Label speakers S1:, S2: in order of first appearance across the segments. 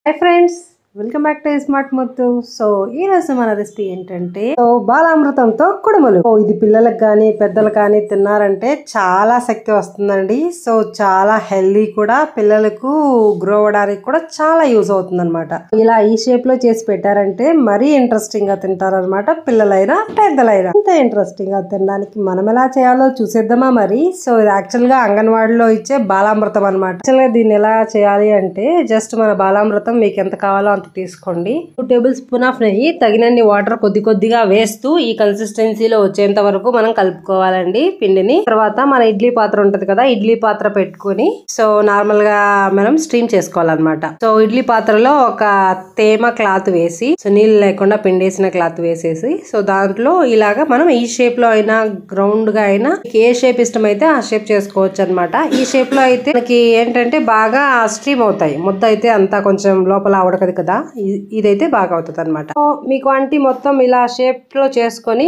S1: Hi friends, welcome back to smart Muthu. So ఈ రోజు మన రెసిపీ ఏంటంటే బాలామృతంతో కుడుములు. ఇది పిల్లలకు కానీ పెద్దలకు కానీ తిన్నారంటే చాలా శక్తి వస్తుందండి. సో చాలా హెల్దీ కూడా, పిల్లలకు గ్రో అవడానికి కూడా చాలా యూజ్ అవుతుంది అనమాట. ఇలా ఈ షేప్ లో చేసి పెట్టారంటే మరీ ఇంట్రెస్టింగ్ గా తింటారనమాట. పిల్లలైనా పెద్దలైనా ఇంత ఇంట్రెస్టింగ్ గా తినడానికి మనం ఎలా చేయాలో చూసేద్దామా మరి. సో ఇది యాక్చువల్ గా అంగన్వాడిలో ఇచ్చే బాలామృతం అనమాట. యాక్చువల్ గా దీన్ని ఎలా చేయాలి అంటే జస్ట్ మన బాలామృతం మీకు ఎంత కావాలో అంత తీసుకోండి. 2 టేబుల్ స్పూన్ ఆఫ్ నెయ్యి, తగినన్ని వాటర్ కొద్ది కొద్దిగా వేస్తూ ఈ కన్సిస్టెన్సీలో వచ్చేంత వరకు మనం కలుపుకోవాలండి పిండిని. తర్వాత మన ఇడ్లీ పాత్ర ఉంటది కదా, ఇడ్లీ పాత్ర పెట్టుకుని సో నార్మల్ గా మనం స్టీమ్ చేసుకోవాలన్నమాట. సో ఇడ్లీ పాత్రలో ఒక తేమ క్లాత్ వేసి, సో నీళ్ళు లేకుండా పిండేసిన క్లాత్ వేసేసి, సో దాంట్లో ఇలాగా మనం ఈ షేప్ లో అయినా గ్రౌండ్ గా అయినా ఏ షేప్ ఇష్టమైతే ఆ షేప్ చేసుకోవచ్చు అనమాట. ఈ షేప్ లో అయితే మనకి ఏంటంటే బాగా స్ట్రీమ్ అవుతాయి. ముద్ద అయితే అంతా కొంచెం లోపల ఉడకదు కదా, ఇదైతే బాగా అవుతుంది అనమాట. మీ క్వాంటిటీ మొత్తం ఇలా షేప్ లో చేసుకొని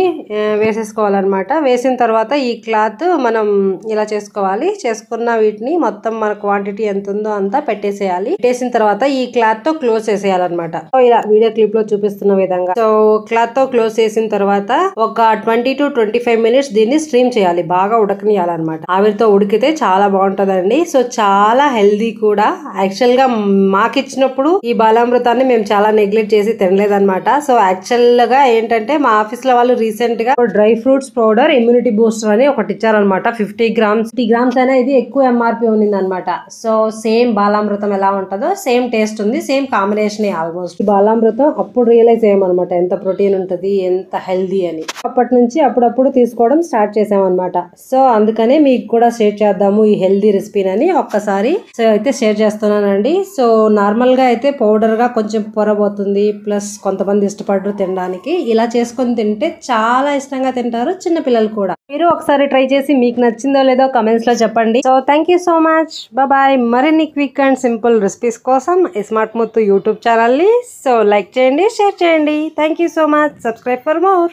S1: వేసేసుకోవాలన్నమాట. వేసిన తర్వాత ఈ క్లాత్ మనం ఇలా చేసుకోవాలి. చేసుకున్న వీటిని మొత్తం మన క్వాంటిటీ ఎంత ఉందో అంతా పెట్టేసేయాలి. పెట్టేసిన తర్వాత ఈ క్లాత్ తో క్లోజ్ చేసేయాలన్నమాట. ఇలా వీడియో క్లిప్ లో చూపిస్తున్న విధంగా. సో క్లాత్ తో క్లోజ్ చేసిన తర్వాత ఒక 20 to 25 మినిట్స్ దీన్ని స్ట్రీమ్ చేయాలి. బాగా ఉడకనియాలన్నమాట. ఆవిరితో ఉడికితే చాలా బాగుంటదండి. సో చాలా హెల్దీ కూడా. యాక్చువల్ గా మాకు ఇచ్చినప్పుడు ఈ బాలామృతాన్ని మేము చాలా నెగ్లెక్ట్ చేసి తినలేదన్నమాట. సో యాక్చువల్ గా ఏంటంటే మా ఆఫీస్ లో వాళ్ళు రీసెంట్ గా dry fruits powder immunity booster అని ఒకటి ఇచ్చారనమాట. 50 గ్రామ్స్ అయినా ఇది ఎక్కువ ఎంఆర్పి ఉంది అనమాట. సో సేమ్ బాలామృతం ఎలా ఉంటుందో సేమ్ టేస్ట్ ఉంది, సేమ్ కాంబినేషన్ ఆల్మోస్ట్. బాలామృతం అప్పుడు రియలైజ్ అయ్యామన్నమాట ఎంత ప్రోటీన్ ఉంటది, ఎంత హెల్దీ అని. అప్పటి నుంచి అప్పుడప్పుడు తీసుకోవడం స్టార్ట్ చేసామన్నమాట. సో అందుకనే మీకు కూడా షేర్ చేద్దాము ఈ హెల్దీ రెసిపీని ఒక్కసారి. సో అయితే షేర్ చేస్తున్నానండి. సో నార్మల్ గా అయితే పౌడర్ గా కొంచెం పొరబోతుంది, ప్లస్ కొంతమంది ఇష్టపడరు తినడానికి. ఇలా చేసుకొని తింటే చాలా ఇష్టంగా తింటారు చిన్న పిల్లలు కూడా. మీరు ఒకసారి ట్రై చేసి మీకు నచ్చిందో లేదో కమెంట్స్ లో చెప్పండి. So thank you so much, bye. మరిన్ని క్విక్ అండ్ సింపుల్ రెసిపీస్ కోసం స్మార్ట్ ముత్తు యూట్యూబ్ ఛానల్ ని సో లైక్ చేయండి, షేర్ చేయండి. Thank you so much. Subscribe for more.